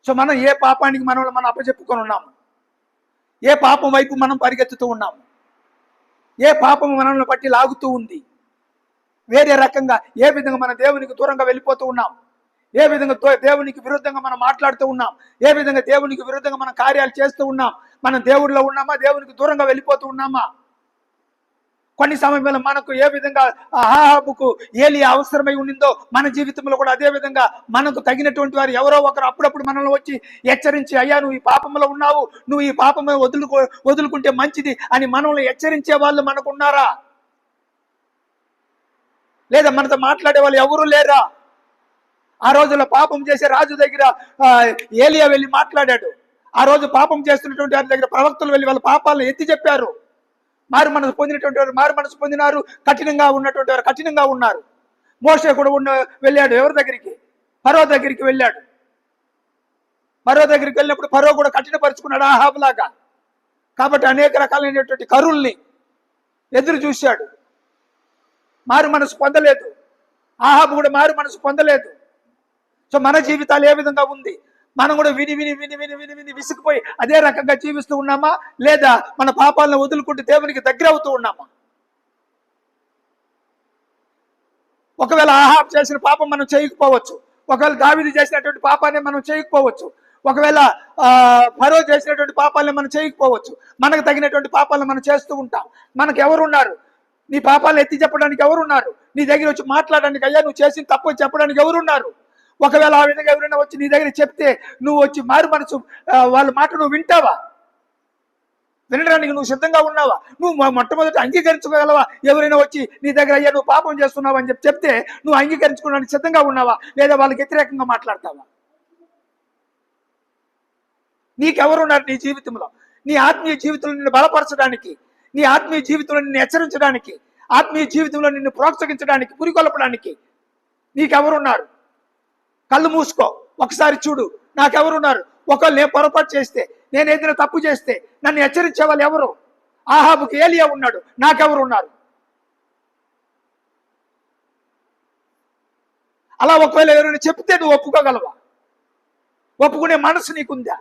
So మనం ఏ పాపానికి మనం అప్పచెప్పుకొని ఉన్నాము, ఏ పాపం వైపు మనం పరిగెత్తుతూ ఉన్నాము, ఏ పాపం మనల్ని బట్టి లాగుతూ ఉంది, వేరే రకంగా ఏ విధంగా మన దేవునికి దూరంగా వెళ్ళిపోతూ ఉన్నాం, ఏ విధంగా దేవునికి విరుద్ధంగా మనం మాట్లాడుతూ ఉన్నాం, ఏ విధంగా దేవునికి విరుద్ధంగా మనం కార్యాలు చేస్తూ ఉన్నాం, మనం దేవుడిలో ఉన్నామా, దేవునికి దూరంగా వెళ్ళిపోతూ ఉన్నామా? కొన్ని సమయంలో మనకు ఏ విధంగా అహాబుకు ఏలియా అవసరమై ఉండిందో మన జీవితంలో కూడా అదే విధంగా మనకు తగినటువంటి వారు ఎవరో ఒకరు అప్పుడప్పుడు మనల్ని వచ్చి హెచ్చరించి, అయ్యా నువ్వు ఈ పాపంలో ఉన్నావు, నువ్వు ఈ పాపం వదులుకుంటే మంచిది అని మనల్ని హెచ్చరించే వాళ్ళు మనకు ఉన్నారా? లేదా మనతో మాట్లాడే వాళ్ళు ఎవరు లేరా? ఆ రోజుల్లో పాపం చేసే రాజు దగ్గర ఏలియా వెళ్ళి మాట్లాడాడు. ఆ రోజు పాపం చేస్తున్నటువంటి వారి దగ్గర ప్రవక్తలు వెళ్ళి వాళ్ళ పాపాలను ఎత్తి చెప్పారు. మారు మనసు పొందినటువంటి వారు మారు మనసు పొందినారు, కఠినంగా ఉన్నటువంటి వారు కఠినంగా ఉన్నారు. మోషే కూడా వెళ్ళాడు ఎవరి దగ్గరికి? ఫరో దగ్గరికి వెళ్ళాడు. ఫరో దగ్గరికి వెళ్ళినప్పుడు ఫరో కూడా కఠినపరుచుకున్నాడు అహాబు లాగా. కాబట్టి అనేక రకాలైనటువంటి కరుల్ని ఎదురు చూశాడు, మారు మనసు పొందలేదు. అహాబు కూడా మారు మనసు పొందలేదు. సో మన జీవితాలు ఏ విధంగా ఉంది? మనం కూడా విని విని విని విని విని విని విసిగిపోయి అదే రకంగా జీవిస్తూ ఉన్నామా, లేదా మన పాపాలను వదులుకుంటూ దేవునికి దగ్గర అవుతూ ఉన్నామా? ఒకవేళ అహాబు చేసిన పాపం మనం చేయకపోవచ్చు, ఒకవేళ దావీదు చేసినటువంటి పాపాన్ని మనం చేయకపోవచ్చు, ఒకవేళ ఫరో చేసినటువంటి పాపాలను మనం చేయకపోవచ్చు. మనకు తగినటువంటి పాపాలను మనం చేస్తూ ఉంటాం. మనకు ఎవరున్నారు? నీ పాపాలను ఎత్తి చెప్పడానికి ఎవరున్నారు? నీ దగ్గర వచ్చి మాట్లాడడానికి, అయ్యా నువ్వు చేసిన తప్పు చెప్పడానికి ఎవరున్నారు? ఒకవేళ ఆ విధంగా ఎవరైనా వచ్చి నీ దగ్గర చెప్తే నువ్వు వచ్చి మారు మనసు వాళ్ళ మాట నువ్వు వింటావా? వినడానికి నువ్వు సిద్ధంగా ఉన్నావా? నువ్వు మొట్టమొదటి అంగీకరించగలవా? ఎవరైనా వచ్చి నీ దగ్గర అయ్యా నువ్వు పాపం చేస్తున్నావు అని చెప్తే నువ్వు అంగీకరించుకోవడానికి సిద్ధంగా ఉన్నావా, లేదా వాళ్ళకి వ్యతిరేకంగా మాట్లాడతావా? నీకెవరున్నారు నీ జీవితంలో? నీ ఆత్మీయ జీవితంలో నిన్ను బలపరచడానికి, నీ ఆత్మీయ జీవితంలో నిన్ను హెచ్చరించడానికి, ఆత్మీయ జీవితంలో నిన్ను ప్రోత్సహించడానికి, పురికొల్పడానికి నీకెవరున్నారు? కళ్ళు మూసుకో, ఒకసారి చూడు, నాకెవరున్నారు? ఒకళ్ళు నేను పొరపాటు చేస్తే, నేను ఏదైనా తప్పు చేస్తే నన్ను హెచ్చరించే వాళ్ళు ఎవరు? అహాబుకి ఏలియా ఉన్నాడు, నాకెవరు ఉన్నారు? అలా ఒకవేళ ఎవరైనా చెప్తే నువ్వు ఒప్పుకోగలవా? ఒప్పుకునే మనసు నీకుందా?